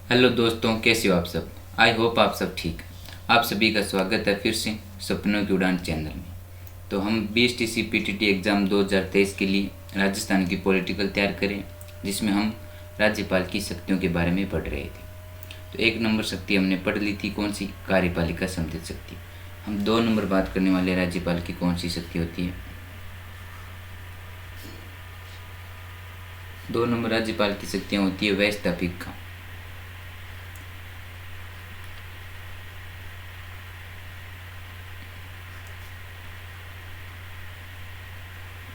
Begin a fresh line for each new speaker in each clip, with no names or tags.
Hello दोस्तों, कैसे हो आप सब। आई होप आप सब ठीक। आप सभी का स्वागत है फिर से सपनों की उड़ान चैनल में। तो हम बीएसटीसी पीटीटी एग्ज़ाम 2023 के लिए राजस्थान की पॉलिटिकल तैयार करें, जिसमें हम राज्यपाल की शक्तियों के बारे में पढ़ रहे थे। तो 1 नंबर शक्ति हमने पढ़ ली थी, कौन सी? कार्यपालिका संसदीय शक्ति। हम 2 नंबर बात करने वाले राज्यपाल की कौन सी शक्ति होती है। 2 नंबर राज्यपाल की शक्तियाँ होती है व्यवस्थापिका।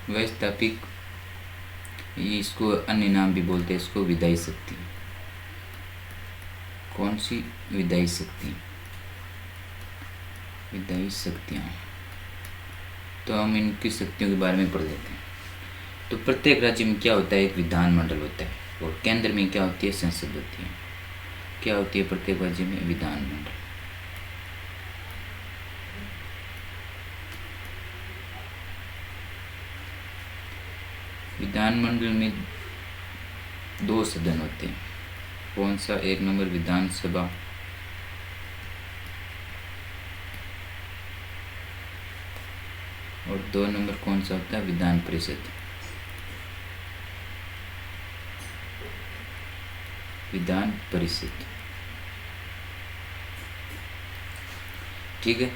व्यवस्थापिक, इसको अन्य नाम भी बोलते हैं, इसको विधायी शक्ति। कौन सी? विधायी शक्ति। विधायी शक्तियाँ। तो हम इनकी शक्तियों के बारे में पढ़ लेते हैं। तो प्रत्येक राज्य में क्या होता है? एक विधानमंडल होता है, और केंद्र में क्या होती है? संसद होती है। क्या होती है प्रत्येक राज्य में? विधानमंडल। विधानमंडल में 2 सदन होते हैं। कौन सा? 1 नंबर विधानसभा, और 2 नंबर कौन सा होता है? विधान परिषद। विधान परिषद, ठीक है।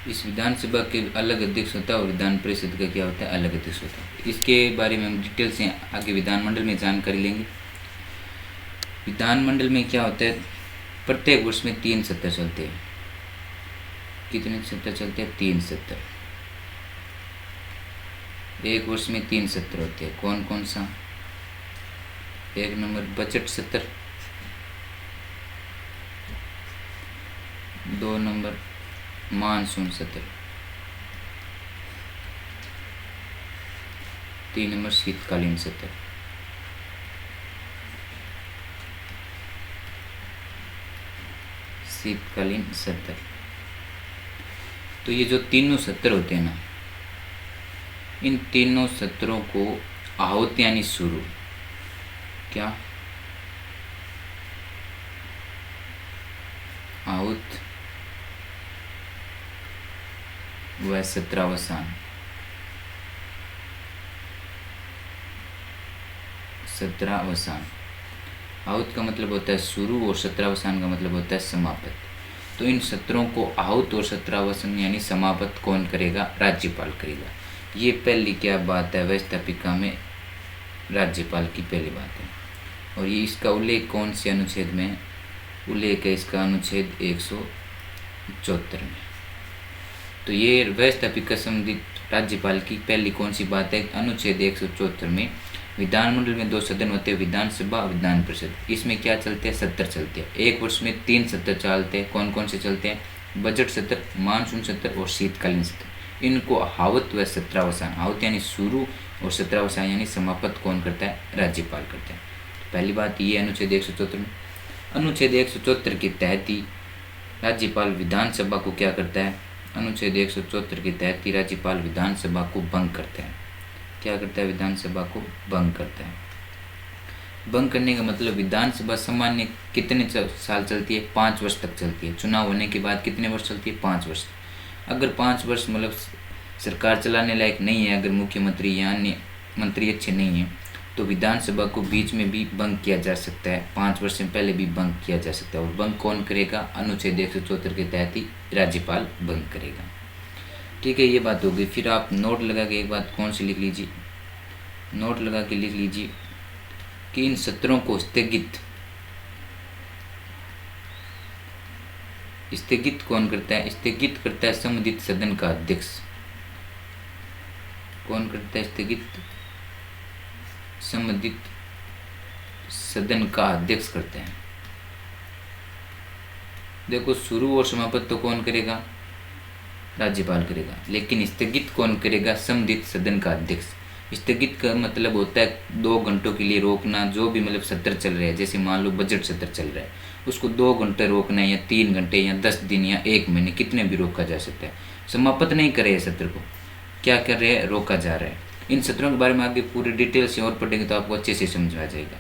इस विधानसभा के अलग अध्यक्ष होता है और विधान परिषद का क्या होता है? अलग अध्यक्ष होता है। इसके बारे में हम डिटेल से आगे विधानमंडल में जानकारी लेंगे। विधानमंडल में क्या होता है? प्रत्येक वर्ष में 3 सत्र चलते हैं। कितने सत्र चलते हैं? 3 सत्र। एक वर्ष में 3 सत्र होते हैं। कौन कौन सा? 1 नंबर बजट सत्र, 2 नंबर मानसून सत्र, 3 नंबर शीतकालीन सत्र। शीतकालीन सत्र। तो ये जो तीनों सत्र होते हैं ना, इन तीनों सत्रों को आहूत यानी शुरू, क्या? आहूत व सत्रावसान। सत्रावसान। आहूत का मतलब होता है शुरू, और सत्रावसान का मतलब होता है समाप्त। तो इन सत्रों को आहूत और सत्रावसान यानी समाप्त कौन करेगा? राज्यपाल करेगा। ये पहली क्या बात है व्यवस्थापिका में? राज्यपाल की पहली बात है। और ये इसका उल्लेख कौन से अनुच्छेद में? उल्लेख है इसका अनुच्छेद 174 में। तो ये व्यवस्थापिका संबंधित राज्यपाल की पहली कौन सी बात है? अनुच्छेद 174 में विधानमंडल में 2 सदन होते हैं, विधानसभा और विधान परिषद। इसमें क्या चलते हैं? सत्र चलते हैं। एक वर्ष में 3 सत्र चलते हैं। कौन कौन से चलते हैं? बजट सत्र, मानसून सत्र और शीतकालीन सत्र। इनको आहूत व सत्रावसान, आहूत यानी शुरू और सत्रावसान यानी समाप्त कौन करता है? राज्यपाल करता है। तो पहली बात ये अनुच्छेद 174 में। अनुच्छेद 174 के तहत ही राज्यपाल विधानसभा को क्या करता है? अनुच्छेद 174 के तहत ही राज्यपाल विधानसभा को भंग करता है। क्या करता है? विधानसभा को भंग करता है। भंग करने का मतलब विधानसभा सामान्य कितने साल चलती है? 5 वर्ष तक चलती है। चुनाव होने के बाद कितने वर्ष चलती है? 5 वर्ष। अगर 5 वर्ष मतलब सरकार चलाने लायक नहीं है, अगर मुख्यमंत्री या अन्य मंत्री अच्छे नहीं हैं, तो विधानसभा को बीच में भी भंग किया जा सकता है। 5 वर्ष से पहले भी भंग किया जा सकता है। और भंग कौन करेगा? अनुच्छेद 174 के तहत ही राज्यपाल भंग करेगा। ठीक है, ये बात हो गई। फिर आप नोट लगा के एक बात कौन सी लिख लीजिए, नोट लगा के लिख लीजिए कि इन सत्रों को स्थगित कौन करता है? स्थगित करता है संबंधित सदन का अध्यक्ष। कौन करता है स्थगित? संबंधित सदन का अध्यक्ष करता है। देखो, शुरू और समाप्त तो कौन करेगा? राज्यपाल करेगा। लेकिन स्थगित कौन करेगा? संबंधित सदन का अध्यक्ष। स्थगित का मतलब होता है 2 घंटों के लिए रोकना। जो भी मतलब सत्र चल रहे हैं, जैसे मान लो बजट सत्र चल रहा है, उसको 2 घंटे रोकना है, या 3 घंटे, या 10 दिन, या 1 महीने, कितने भी रोका जा सकता है। समाप्त नहीं करे सत्र को, क्या कर रहे हैं? रोका जा रहा है। इन सत्रों के बारे में आगे पूरी डिटेल से और पढ़ेंगे तो आपको अच्छे से समझ आ जाएगा।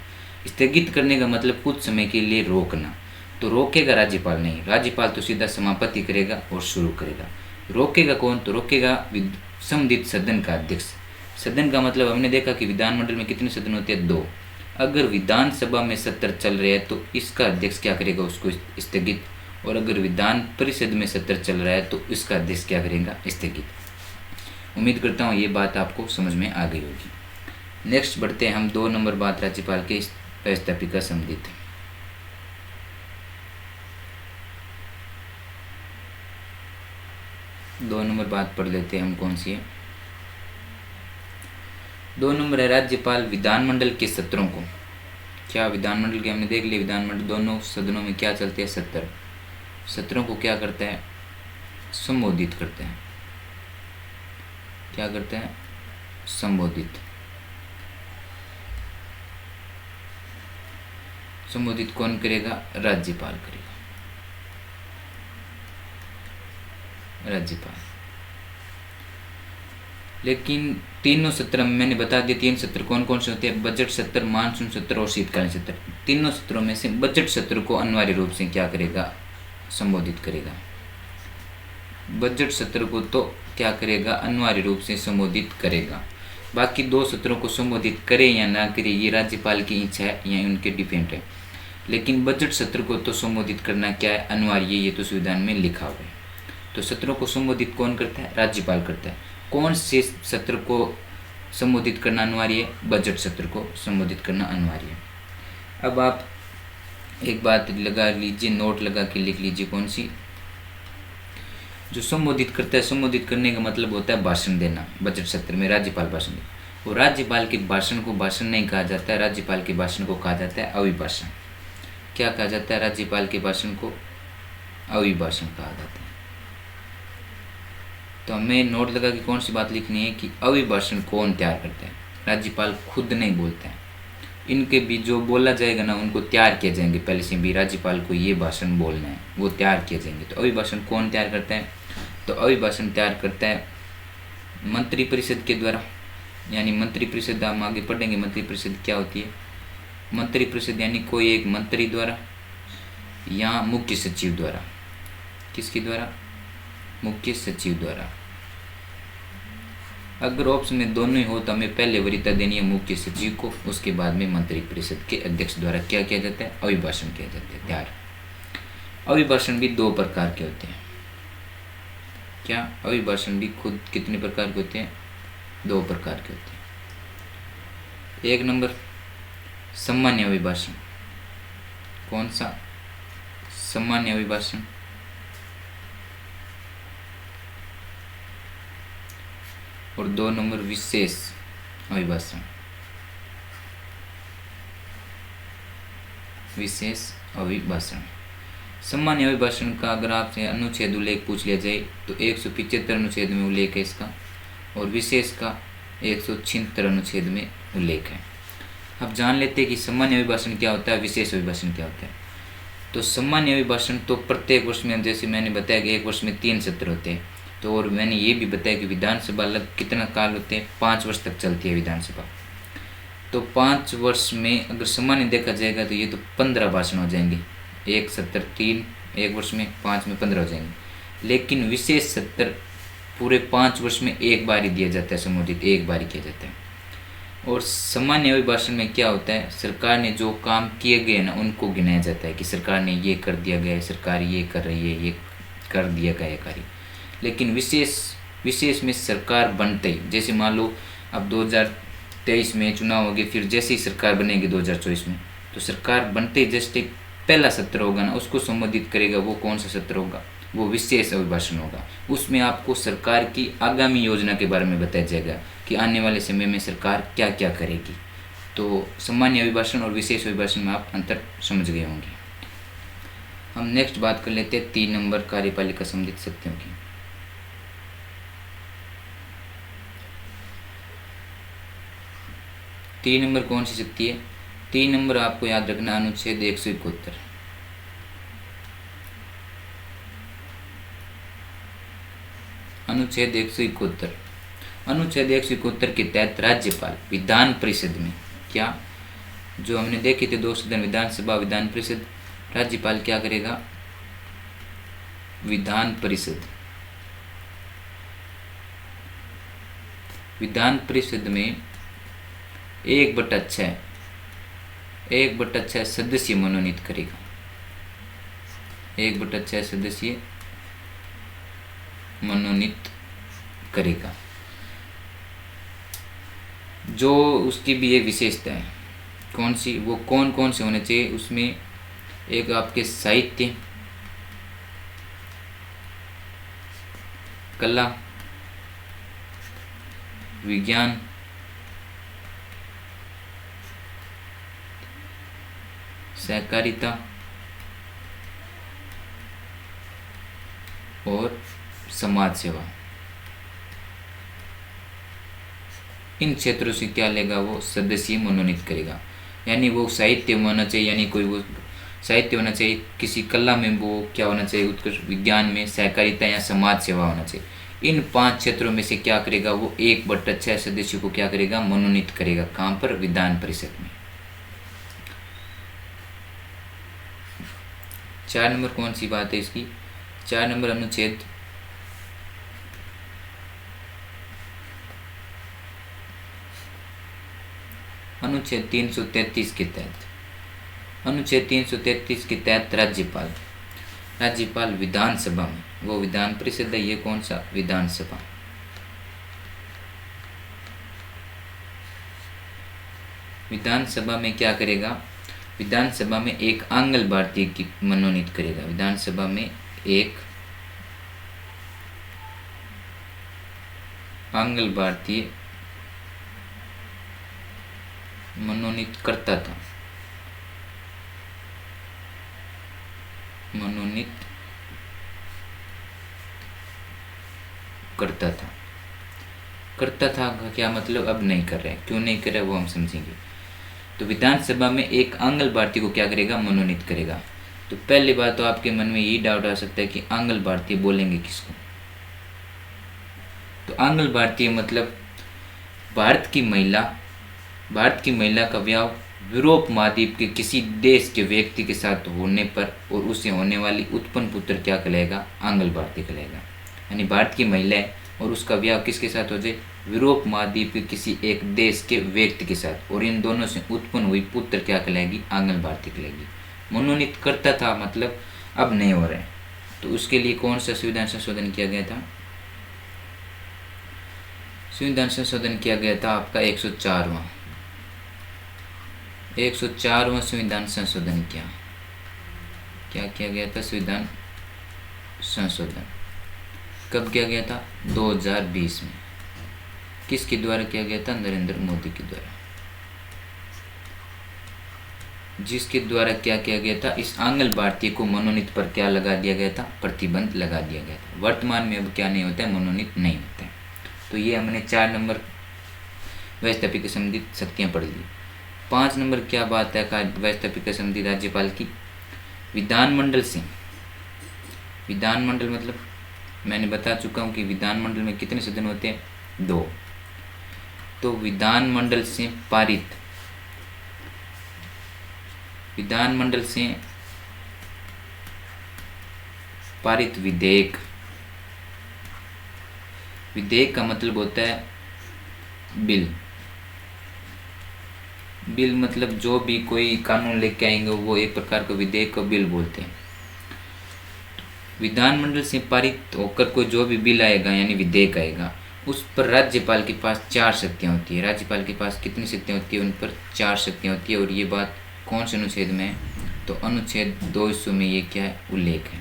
स्थगित करने का मतलब कुछ समय के लिए रोकना। तो रोकेगा राज्यपाल नहीं, राज्यपाल तो सीधा समाप्ति करेगा और शुरू करेगा। रोकेगा कौन? तो रोकेगा संबंधित सदन का अध्यक्ष। सदन का मतलब हमने देखा कि विधानमंडल में कितने सदन होते हैं? 2। अगर विधानसभा में सत्र चल रहे हैं तो इसका अध्यक्ष क्या करेगा? उसको स्थगित। और अगर विधान परिषद में सत्र चल रहा है तो इसका अध्यक्ष क्या करेगा? स्थगित। उम्मीद करता हूँ ये बात आपको समझ में आ गई होगी। नेक्स्ट बढ़ते हैं हम 2 नंबर बात राज्यपाल के व्यवस्थापिका संबंधित। दो नंबर बात पढ़ लेते हैं हम, कौन सी है? 2 नंबर है राज्यपाल विधानमंडल के सत्रों को, क्या विधानमंडल के हमने देख लिया, विधानमंडल दोनों सदनों में क्या चलते हैं? सत्र। सत्रों को क्या करता है? संबोधित करते हैं। क्या करते हैं? संबोधित। संबोधित कौन करेगा? राज्यपाल करेगा। राज्यपाल। लेकिन तीनों सत्र मैंने बता दिया, 3 सत्र कौन कौन से होते हैं? बजट सत्र, मानसून सत्र और शीतकालीन सत्र। तीनों सत्रों में से बजट सत्र को अनिवार्य रूप से क्या करेगा? संबोधित करेगा। बजट सत्र को तो क्या करेगा? अनिवार्य रूप से संबोधित करेगा। बाकी 2 सत्रों को संबोधित करे या ना करे ये राज्यपाल की इच्छा है या उनके डिपेंड है। लेकिन बजट सत्र को तो संबोधित करना क्या है? अनिवार्य। ये तो संविधान में लिखा हुआ है। तो सत्रों को संबोधित कौन करता है? राज्यपाल करता है। कौन से सत्र को संबोधित करना अनिवार्य है? बजट सत्र को संबोधित करना अनिवार्य है। अब आप एक बात लगा लीजिए, नोट लगा के लिख लीजिए, कौन सी? जो संबोधित करता है, संबोधित करने का मतलब होता है भाषण देना। बजट सत्र में राज्यपाल भाषण दे। और राज्यपाल के भाषण को भाषण नहीं कहा जाता है, राज्यपाल के भाषण को कहा जाता है अभिभाषण। क्या कहा जाता है? राज्यपाल के भाषण को अभिभाषण कहा जाता है। तो हमें नोट लगा कि कौन सी बात लिखनी है कि अभिभाषण कौन तैयार करता है? राज्यपाल खुद नहीं बोलता है। इनके भी जो बोला जाएगा ना उनको तैयार किए जाएंगे पहले से भी, राज्यपाल को ये भाषण बोलना है, वो तैयार किए जाएंगे। तो अभिभाषण कौन तैयार करता है? तो अभिभाषण तैयार करता है मंत्रिपरिषद के द्वारा। यानी मंत्रिपरिषद हम आगे पढ़ेंगे, मंत्रिपरिषद क्या होती है। मंत्रिपरिषद यानी कोई एक मंत्री द्वारा या मुख्य सचिव द्वारा। किसके द्वारा? मुख्य सचिव द्वारा। अगर ऑप्शन में दोनों ही हो तो हमें पहले वरीयता देनी है मुख्य सचिव को, उसके बाद में मंत्रिपरिषद के अध्यक्ष द्वारा क्या किया जाता है? अभिभाषण किया जाता है तैयार। अभिभाषण भी 2 प्रकार के होते हैं। क्या? अभिभाषण भी खुद कितने प्रकार के होते हैं? 2 प्रकार के होते हैं। 1 नंबर सामान्य अभिभाषण। कौन सा? सामान्य अभिभाषण। और 2 नंबर विशेष अभिभाषण। विशेष अभिभाषण। सामान्य अभिभाषण का अगर आपसे अनुच्छेद उल्लेख पूछ लिया जाए तो 175 अनुच्छेद में उल्लेख है इसका, और विशेष का 176 अनुच्छेद में उल्लेख है। अब जान लेते हैं कि सामान्य अभिभाषण क्या होता है, विशेष अभिभाषण क्या होता है। तो सामान्य अभिभाषण तो प्रत्येक वर्ष में, जैसे मैंने बताया कि एक वर्ष में 3 सत्र होते हैं, तो और मैंने ये भी बताया कि विधानसभा अलग कितना काल होते हैं? 5 वर्ष तक चलती है विधानसभा। तो 5 वर्ष में अगर सामान्य देखा जाएगा तो ये तो 15 भाषण हो जाएंगे। एक सत्र 3 एक वर्ष में, 5 में 15 हो जाएंगे। लेकिन विशेष सत्र पूरे 5 वर्ष में एक बार ही दिया जाता है, संबोधित एक बार ही किया जाता है। और सामान्य अभिभाषण में क्या होता है? सरकार ने जो काम किए गए ना उनको गिनाया जाता है कि सरकार ने ये कर दिया गया है, सरकार ये कर रही है, ये कर दिया गया है कार्य। लेकिन विशेष में सरकार बनते ही, जैसे मान लो अब 2023 में चुनाव होंगे, फिर जैसे ही सरकार बनेगी 2024 में, तो सरकार बनते ही जैसे पहला सत्र होगा ना उसको संबोधित करेगा। वो कौन सा सत्र होगा? वो विशेष अभिभाषण होगा। उसमें आपको सरकार की आगामी योजना के बारे में बताया जाएगा कि आने वाले समय में सरकार क्या क्या करेगी। तो सामान्य अभिभाषण और विशेष अभिभाषण में आप अंतर समझ गए होंगे। हम नेक्स्ट बात कर लेते हैं 3 नंबर कार्यपालिका संबंधित शक्तियों की। तीन नंबर कौन सी शक्ति है? 3 नंबर आपको याद रखना, अनुच्छेद 171। अनुच्छेद 171। अनुच्छेद 171 के तहत राज्यपाल विधान परिषद में क्या जो हमने देखे थे 2 सदन, विधानसभा, विधान परिषद। राज्यपाल क्या करेगा? विधान परिषद। विधान परिषद में 1/6 सदस्य मनोनीत करेगा। 1/6 सदस्य मनोनीत करेगा। जो उसकी भी एक विशेषता है, कौन सी? वो कौन कौन से होने चाहिए उसमें? एक आपके साहित्य, कला, विज्ञान, सहकारिता और समाज सेवा। इन क्षेत्रों से क्या लेगा? वो सदस्य मनोनीत करेगा। यानी वो साहित्य में होना चाहिए, यानी कोई वो साहित्य होना चाहिए, किसी कला में वो क्या होना चाहिए? उत्कृष्ट, विज्ञान में सहकारिता या समाज सेवा होना चाहिए। इन 5 क्षेत्रों में से क्या करेगा? वो 1/6 सदस्यों को क्या करेगा? मनोनीत करेगा। कहाँ पर? विधान परिषद में। 4 नंबर कौन सी बात है इसकी? 4 नंबर अनुच्छेद 333 के तहत, अनुच्छेद 333 के तहत राज्यपाल विधानसभा में, वो विधान परिषद है, ये कौन सा? विधानसभा। विधानसभा में क्या करेगा? विधानसभा में एक आंगल भारतीय की मनोनीत करेगा। विधानसभा में एक आंगल भारतीय मनोनीत करता था। करता था का क्या मतलब? अब नहीं कर रहे। क्यों नहीं कर रहे वो हम समझेंगे। तो विधानसभा में एक आंगल भारतीय को क्या करेगा? मनोनीत करेगा। तो पहली बात तो आपके मन में यही डाउट आ सकता है कि आंगल भारतीय बोलेंगे किसको? तो आंगल भारतीय मतलब भारत की महिला का विवाह यूरोप महाद्वीप के किसी देश के व्यक्ति के साथ होने पर और उससे होने वाली उत्पन्न पुत्र क्या कहलाएगा? आंगल भारतीय कहलाएगा। यानी भारत की महिला है और उसका विवाह किसके साथ हो जाए? यूरोप महाद्वीप के किसी एक देश के व्यक्ति के साथ, और इन दोनों से उत्पन्न हुई पुत्र क्या कहलाएगी? आंगल भारतीय कहलाएगी। मनोनीत करता था मतलब अब नहीं हो रहा है। तो उसके लिए कौन सा संविधान संशोधन किया गया था? संविधान संशोधन किया गया था आपका 104वां संविधान संशोधन क्या किया गया था? संविधान संशोधन कब किया गया था? 2020 में। किसके द्वारा किया गया था? नरेंद्र मोदी के द्वारा। जिसके द्वारा क्या किया गया था? इस आंगल भारतीय को मनोनीत पर क्या लगा दिया गया था? प्रतिबंध लगा दिया गया था। वर्तमान में अब क्या नहीं होता है? मनोनीत नहीं होता है। तो ये हमने 4 नंबर व्यवस्थापिका संबंधित शक्तियाँ पढ़ ली। 5 नंबर क्या बात है व्यवस्थापिका संबंधित राज्यपाल की? विधानमंडल मतलब मैंने बता चुका हूँ कि विधानमंडल में कितने सदन होते हैं? 2। तो विधानमंडल से पारित विधेयक का मतलब होता है बिल मतलब जो भी कोई कानून लेके आएंगे वो एक प्रकार का विधेयक का बिल बोलते हैं। विधानमंडल से पारित होकर कोई जो भी बिल आएगा यानी विधेयक आएगा, उस पर राज्यपाल के पास 4 शक्तियाँ होती है। राज्यपाल के पास कितनी शक्तियाँ होती है? उन पर 4 शक्तियाँ होती है। और ये बात कौन से अनुच्छेद में है? तो अनुच्छेद 200 में ये क्या है? उल्लेख है।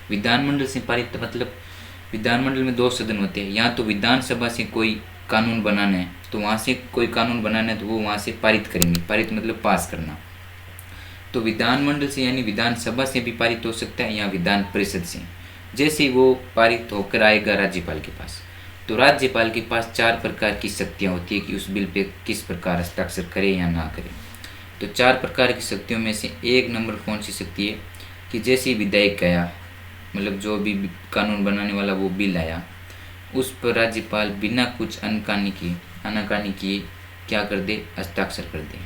विधानमंडल से पारित मतलब विधानमंडल में 2 सदन होते हैं। या तो विधानसभा से कोई कानून बनाना है तो वहाँ से कोई कानून बनाना है तो वो वहाँ से पारित करेंगे। पारित मतलब पास करना। तो विधानमंडल से यानी विधानसभा से भी पारित हो सकता है या विधान परिषद से। जैसे ही वो पारित होकर आएगा राज्यपाल के पास, तो राज्यपाल के पास 4 प्रकार की शक्तियाँ होती है कि उस बिल पे किस प्रकार हस्ताक्षर करे या ना करे। तो 4 प्रकार की शक्तियों में से 1 नंबर कौन सी शक्ति है कि जैसे ही विधेयक आया, मतलब जो भी कानून बनाने वाला वो बिल आया, उस पर राज्यपाल बिना कुछ आनाकानी किए क्या कर दे? हस्ताक्षर कर दे।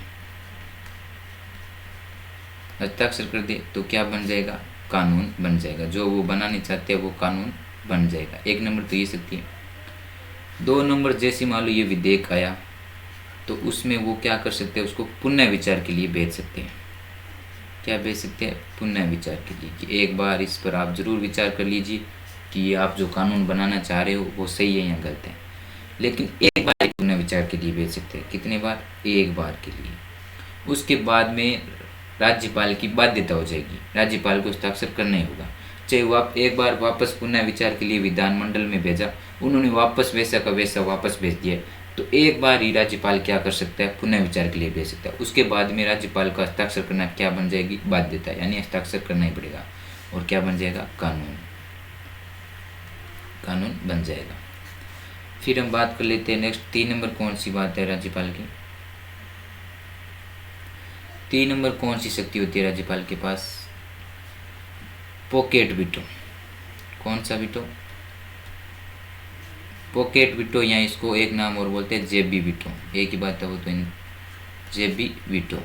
हस्ताक्षर कर दे तो क्या बन जाएगा, कानून बन जाएगा। जो वो बनाने चाहते हैं वो कानून बन जाएगा। 1 नंबर तो ये सकती है। 2 नंबर, जैसे मान लो ये विधेयक आया तो उसमें वो क्या कर सकते हैं, उसको पुनः विचार के लिए भेज सकते हैं। क्या भेज सकते हैं, पुनः विचार के लिए, कि एक बार इस पर आप ज़रूर विचार कर लीजिए कि आप जो कानून बनाना चाह रहे हो वो सही है या गलत है। लेकिन एक बार पुनः विचार के लिए भेज सकते हैं। कितने बार, एक बार के लिए। उसके बाद में राज्यपाल की बाध्यता हो जाएगी, राज्यपाल को हस्ताक्षर करना ही होगा। चाहे वो आप एक बार वापस पुनः विचार के लिए विधानमंडल में भेजा, उन्होंने वापस वैसा का वैसा वापस भेज दिया, तो एक बार ही राज्यपाल क्या कर सकता है, पुनः विचार के लिए भेज सकता है। उसके बाद में राज्यपाल का हस्ताक्षर करना क्या बन जाएगी, बाध्यता, यानी हस्ताक्षर करना ही पड़ेगा। और क्या बन जाएगा, कानून, कानून बन जाएगा। फिर हम बात कर लेते हैं नेक्स्ट 3 नंबर कौन सी बात है राज्यपाल की। 3 नंबर कौन सी शक्ति होती है राज्यपाल के पास, पॉकेट वीटो। कौन सा वीटो, पॉकेट वीटो, या इसको एक नाम और बोलते हैं जेबी वीटो। एक ही बात है वो तो, जेबी वीटो,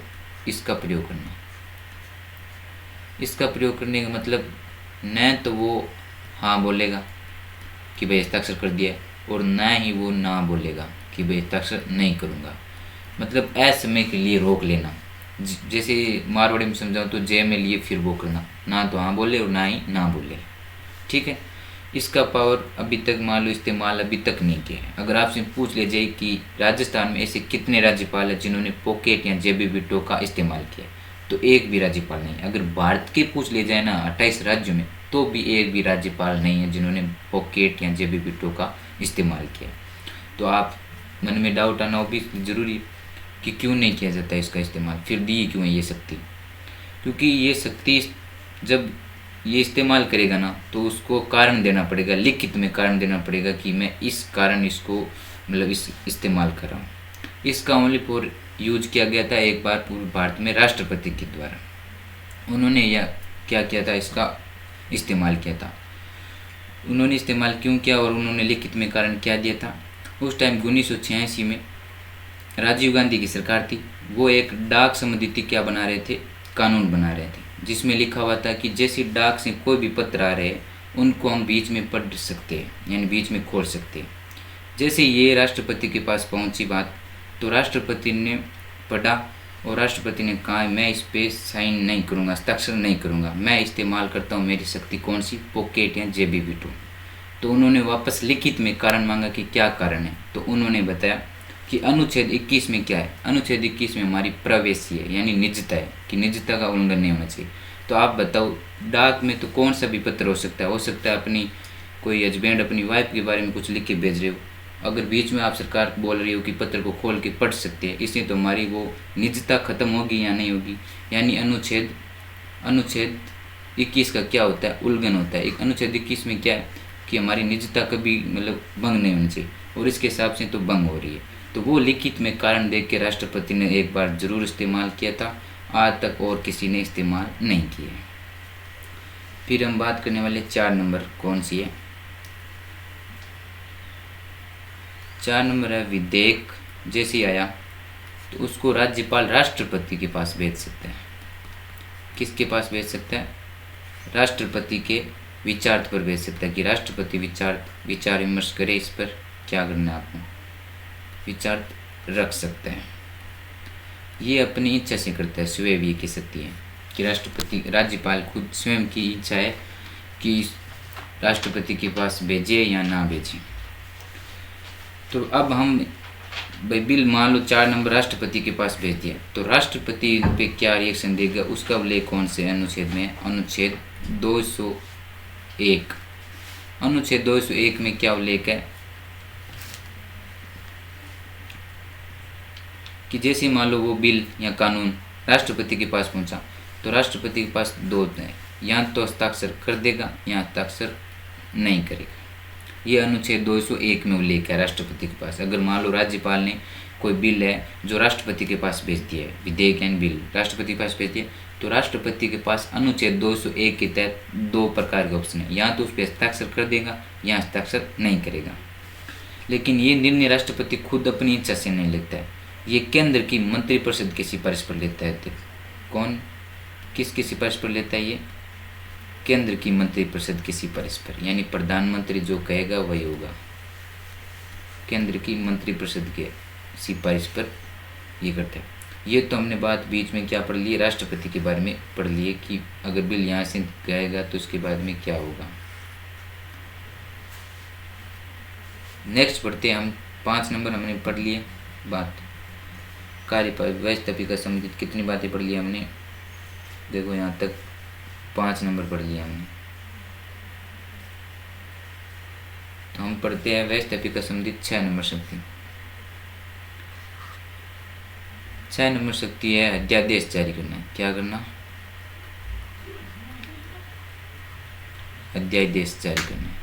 इसका प्रयोग करना। इसका प्रयोग करने का मतलब न तो वो हाँ बोलेगा कि भाई हस्ताक्षर कर दिया, और न ही वो ना बोलेगा कि भाई हस्ताक्षर नहीं करूँगा। मतलब असमय के लिए रोक लेना। जैसे मारवाड़ी में समझाऊँ तो जे में लिए फिर वो करना, ना तो हाँ बोले और ना ही ना बोले। ठीक है, इसका पावर अभी तक मान लो इस्तेमाल अभी तक नहीं किया है। अगर आपसे पूछ ले जाए कि राजस्थान में ऐसे कितने राज्यपाल हैं जिन्होंने पॉकेट या जेबी वीटो का इस्तेमाल किया, तो एक भी राज्यपाल नहीं। अगर भारत के पूछ ले जाए ना 28 राज्यों में, तो भी एक भी राज्यपाल नहीं है जिन्होंने पॉकेट या जेबी वीटो का इस्तेमाल किया। तो आप मन में डाउट आना भी जरूरी कि क्यों नहीं किया जाता इसका इस्तेमाल, फिर दी क्यों है ये शक्ति। क्योंकि ये शक्ति जब ये इस्तेमाल करेगा ना तो उसको कारण देना पड़ेगा, लिखित में कारण देना पड़ेगा कि मैं इस कारण इसको मतलब इस इस्तेमाल कर रहा हूँ। इसका ओनली फॉर यूज किया गया था एक बार पूर्व भारत में राष्ट्रपति के द्वारा। उन्होंने यह क्या किया था, इसका इस्तेमाल किया था। उन्होंने इस्तेमाल क्यों किया और उन्होंने लिखित में कारण क्या दिया था। उस टाइम 1986 में राजीव गांधी की सरकार थी। वो एक डाक संबंधित क्या बना रहे थे, कानून बना रहे थे, जिसमें लिखा हुआ था कि जैसे डाक से कोई भी पत्र आ रहे हैं उनको हम बीच में पढ़ सकते हैं, यानी बीच में खोल सकते हैं। जैसे ये राष्ट्रपति के पास पहुंची बात, तो राष्ट्रपति ने पढ़ा और राष्ट्रपति ने कहा मैं इस पे साइन नहीं करूँगा, हस्ताक्षर नहीं करूँगा, मैं इस्तेमाल करता हूँ मेरी शक्ति कौन सी, पॉकेट या जेबी वीटो। तो उन्होंने वापस लिखित में कारण मांगा कि क्या कारण है। तो उन्होंने बताया कि अनुच्छेद 21 में क्या है, अनुच्छेद 21 में हमारी प्राइवेसी है, यानी निजता है, कि निजता का उल्लंघन नहीं होना चाहिए। तो आप बताओ, डाक में तो कौन सा भी पत्र हो सकता है अपनी कोई हस्बैंड अपनी वाइफ के बारे में कुछ लिख के भेज रहे हो, अगर बीच में आप सरकार बोल रही हो कि पत्र को खोल के पढ़ सकते हैं, इससे तो हमारी वो निजता खत्म होगी या नहीं होगी। यानी अनुच्छेद 21 का क्या होता है, उल्लंघन होता है। एक अनुच्छेद 21 में क्या है कि हमारी निजता कभी मतलब भंग नहीं होनी चाहिए, और इसके हिसाब से तो भंग हो रही है। तो वो लिखित में कारण देख के राष्ट्रपति ने एक बार जरूर इस्तेमाल किया था, आज तक और किसी ने इस्तेमाल नहीं किया। फिर हम बात करने वाले 4 नंबर कौन सी है। 4 नंबर है विधेयक जैसे आया तो उसको राज्यपाल राष्ट्रपति के पास भेज सकता है। किसके पास भेज सकता है, राष्ट्रपति के विचार पर भेज सकता है कि राष्ट्रपति विचार विमर्श करे, इस पर क्या करना है आपको, विचार रख सकते हैं। ये अपनी इच्छा से करता है, स्वयं ये कह सकती है कि राज्यपाल खुद स्वयं की इच्छा है कि राष्ट्रपति के पास भेजे या ना भेजे। तो अब हम भाई बिल मान लो 4 नंबर राष्ट्रपति के पास भेज दिया, तो राष्ट्रपति पे क्या रिएक्शन देगा, उसका उल्लेख कौन से अनुच्छेद में, अनुच्छेद 201। अनुच्छेद 201 में क्या उल्लेख है कि जैसे मान लो वो बिल या कानून राष्ट्रपति के पास पहुंचा, तो राष्ट्रपति के पास 2 है, या तो हस्ताक्षर कर देगा या हस्ताक्षर नहीं करेगा। ये अनुच्छेद 201 में उल्लेख है राष्ट्रपति के पास। अगर मान लो राज्यपाल ने कोई बिल है जो राष्ट्रपति के पास भेज दिया है, विधेयक एंड बिल राष्ट्रपति के पास भेज दिया, तो राष्ट्रपति के पास अनुच्छेद 201 के तहत 2 प्रकार के ऑप्शन है, या तो उस पर हस्ताक्षर कर देगा या हस्ताक्षर नहीं करेगा। लेकिन ये निर्णय राष्ट्रपति खुद अपनी इच्छा से नहीं लेता है, ये केंद्र की मंत्रिपरिषद की सिफारिश पर लेता है। कौन, किसकी सिफारिश पर लेता है ये? केंद्र की मंत्रिपरिषद की सिफारिश पर, यानी प्रधानमंत्री जो कहेगा वही होगा। केंद्र की मंत्रिपरिषद के सिफारिश पर ये करते हैं। ये तो हमने बात बीच में क्या पढ़ ली है, राष्ट्रपति के बारे में पढ़ लिए कि अगर बिल यहाँ से गएगा तो उसके बाद में क्या होगा। नेक्स्ट पढ़ते हैं हम 5 नंबर हमने पढ़ लिए बात कार्यपालिका व्यवस्थापिका समिति। कितनी बातें पढ़ ली हमने, देखो यहाँ तक 5 नंबर पढ़ लिया हमने। तो हम पढ़ते हैं व्यवस्थापिका समिति 6 नंबर शक्ति। 6 नंबर शक्ति है अध्यादेश जारी करना। क्या करना? अध्यादेश जारी करना।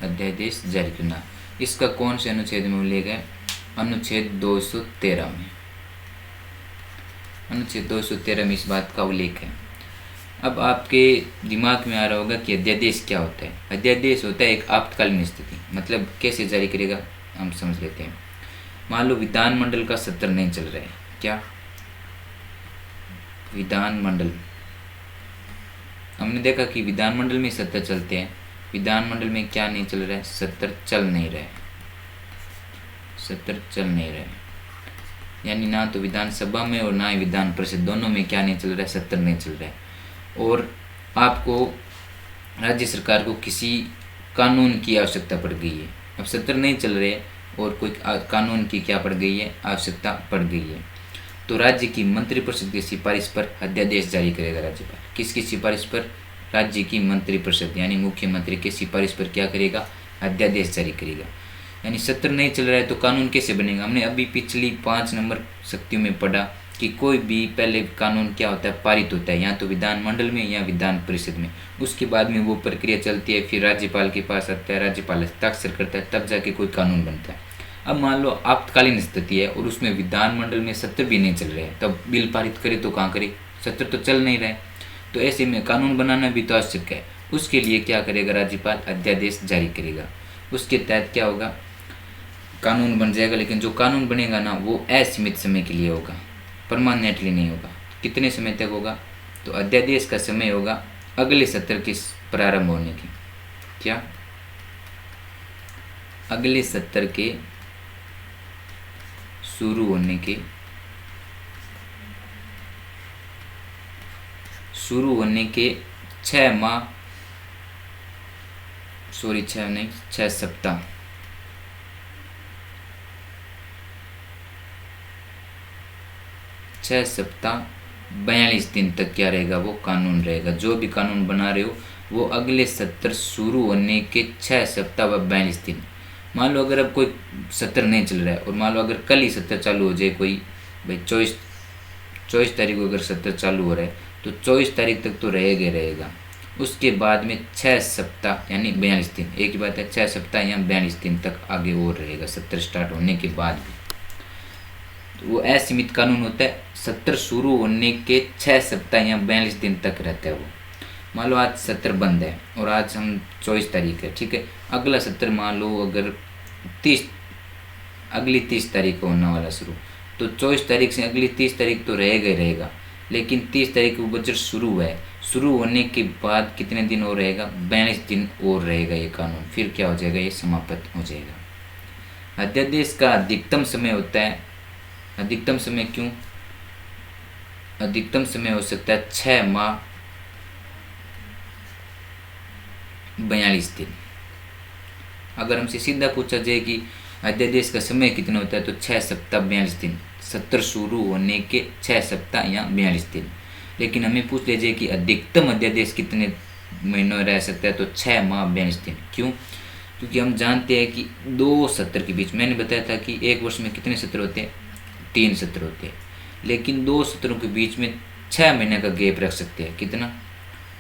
अध्यादेश जारी करना। इसका कौन से अनुच्छेद में उल्लेख है? अनुच्छेद 213 में। अनुच्छेद 213 में इस बात का उल्लेख है। अब आपके दिमाग में आ रहा होगा कि अध्यादेश क्या होता है। अध्यादेश होता है एक आपातकालीन स्थिति। मतलब कैसे जारी करेगा हम समझ लेते हैं। मान लो विधानमंडल का सत्र नहीं चल रहा है। क्या? विधानमंडल, हमने देखा कि विधानमंडल में सत्र चलते हैं। विधानमंडल में क्या नहीं चल रहा है? सत्र चल नहीं रहा है। सत्र चल नहीं रहा है, यानी ना तो विधानसभा में और ना ही विधान परिषद, दोनों में क्या नहीं चल रहा है? सत्र नहीं चल रहा है। और आपको राज्य सरकार को किसी कानून की आवश्यकता पड़ गई है। अब सत्र नहीं चल रहे और कोई कानून की क्या पड़ गई है? आवश्यकता पड़ गई है। तो राज्य की मंत्रिपरिषद की सिफारिश पर अध्यादेश जारी करेगा राज्यपाल। किसकी सिफारिश पर? राज्य की मंत्रिपरिषद यानी मुख्यमंत्री की सिफारिश पर क्या करेगा? अध्यादेश जारी करेगा। यानी सत्र नहीं चल रहा है तो कानून कैसे बनेगा? हमने अभी पिछली 5 नंबर शक्तियों में पढ़ा कि कोई भी पहले कानून क्या होता है? पारित होता है, या तो विधानमंडल में या विधान परिषद में। उसके बाद में वो प्रक्रिया चलती है, फिर राज्यपाल के पास आता है, राज्यपाल हस्ताक्षर करता है, तब जाके कोई कानून बनता है। अब मान लो आपातकालीन स्थिति है और उसमें विधानमंडल में सत्र भी नहीं चल रहे हैं, तब बिल पारित करे तो कहाँ करे? सत्र तो चल नहीं रहा है। तो ऐसे में कानून बनाना भी तो आवश्यक है। उसके लिए क्या करेगा? राज्यपाल अध्यादेश जारी करेगा। उसके तहत क्या होगा? कानून बन जाएगा। लेकिन जो कानून बनेगा ना वो असीमित समय के लिए होगा, परमानेंटली नहीं होगा। कितने समय तक होगा? तो अध्यादेश का समय होगा अगले सत्र के प्रारंभ होने की। क्या? अगले सत्र के शुरू होने के 6 माह, 6 सप्ताह, 6 सप्ताह 42 दिन तक क्या रहेगा? वो कानून रहेगा। जो भी कानून बना रहे हो वो अगले सत्र शुरू होने के 6 सप्ताह व 42 दिन। मान लो अगर अब कोई सत्र नहीं चल रहा है और मान लो अगर कल ही सत्र चालू हो जाए, कोई भाई 24 तारीख को अगर सत्र चालू हो रहा है तो 24 तारीख तक तो रहेगा। उसके बाद में 6 सप्ताह यानी 42 दिन, एक ही बात है, 6 सप्ताह या 42 दिन तक आगे और रहेगा सत्र स्टार्ट होने के बाद भी। तो वो असीमित कानून होता है। सत्र शुरू होने के 6 सप्ताह या 42 दिन तक रहता है वो। मान लो आज सत्र बंद है और आज हम 24 तारीख है, ठीक है। अगला सत्र मान लो अगर अगली 30 तारीख को होने वाला शुरू, तो 24 तारीख से अगली 30 तारीख तो रहेगा ही रहेगा। लेकिन 30 तारीख को बजट शुरू हुआ है, शुरू होने के बाद कितने दिन और रहेगा? 42 दिन और रहेगा ये कानून। फिर क्या हो जाएगा? ये समाप्त हो जाएगा। अध्यादेश का अधिकतम समय होता है, अधिकतम समय क्यों? अधिकतम समय हो सकता है 6 माह 42 दिन। अगर हमसे सीधा पूछा जाए कि अध्यादेश का समय कितना होता है तो 6 सप्ताह 42 दिन, सत्र शुरू होने के 6 सप्ताह या 42 दिन। लेकिन हमें पूछ लीजिए कि अधिकतम अध्यादेश कितने महीनों रह सकता है तो 6 माह 42 दिन। क्यों? क्योंकि हम जानते हैं कि 2 सत्र के बीच, मैंने बताया था कि एक वर्ष में कितने सत्र होते हैं? 3 सत्र होते हैं। लेकिन 2 सत्रों के बीच में 6 महीने का गैप रख सकते हैं। कितना?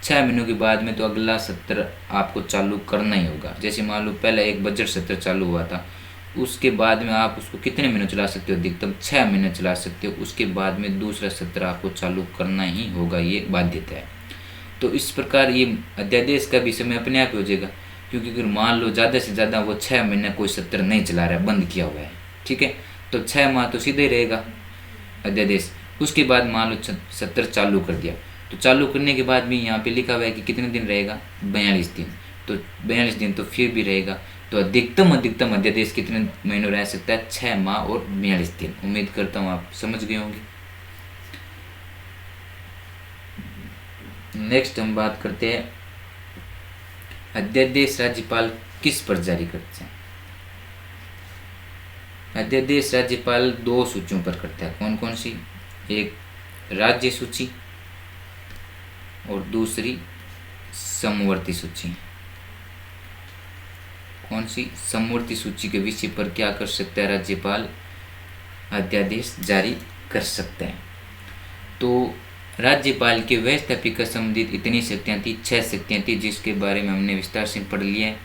6 महीनों के बाद में तो अगला सत्र आपको चालू करना ही होगा। जैसे मान लो पहला एक बजट सत्र चालू हुआ था, उसके बाद में आप उसको कितने महीने चला सकते हो? अधिकतम 6 महीने चला सकते हो। उसके बाद में दूसरा सत्र आपको चालू करना ही होगा, ये बाध्यता है। तो इस प्रकार ये अध्यादेश का भी समय अपने आप हो जाएगा। क्योंकि अगर मान लो ज़्यादा से ज़्यादा वो 6 महीने कोई सत्र नहीं चला रहा है, बंद किया हुआ है, ठीक है, तो 6 माह तो सीधे रहेगा अध्यादेश। उसके बाद मान लो सत्र चालू कर दिया, तो चालू करने के बाद भी यहाँ पे लिखा हुआ है कि कितने दिन रहेगा, 42 दिन। तो 42 दिन तो फिर भी रहेगा। तो अधिकतम अध्यादेश कितने महीनों रह सकता है, 6 माह और 42 दिन। उम्मीद करता हूँ आप समझ गए होंगे। नेक्स्ट हम बात करते हैं अध्यादेश राज्यपाल किस पर जारी करते हैं। अध्यादेश राज्यपाल 2 सूचियों पर करता है। कौन कौन सी, एक राज्य सूची और दूसरी समवर्ती सूची। कौन सी, समवर्ती सूची के विषय पर क्या कर सकता है राज्यपाल, अध्यादेश जारी कर सकते हैं। तो राज्यपाल के व्यवस्थापिका संबंधित इतनी शक्तियाँ थी, 6 शक्तियाँ थी, जिसके बारे में हमने विस्तार से पढ़ लिया है।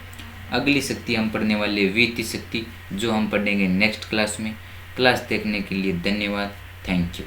अगली शक्ति हम पढ़ने वाले वित्तीय शक्ति, जो हम पढ़ेंगे नेक्स्ट क्लास में। क्लास देखने के लिए धन्यवाद। Thank you.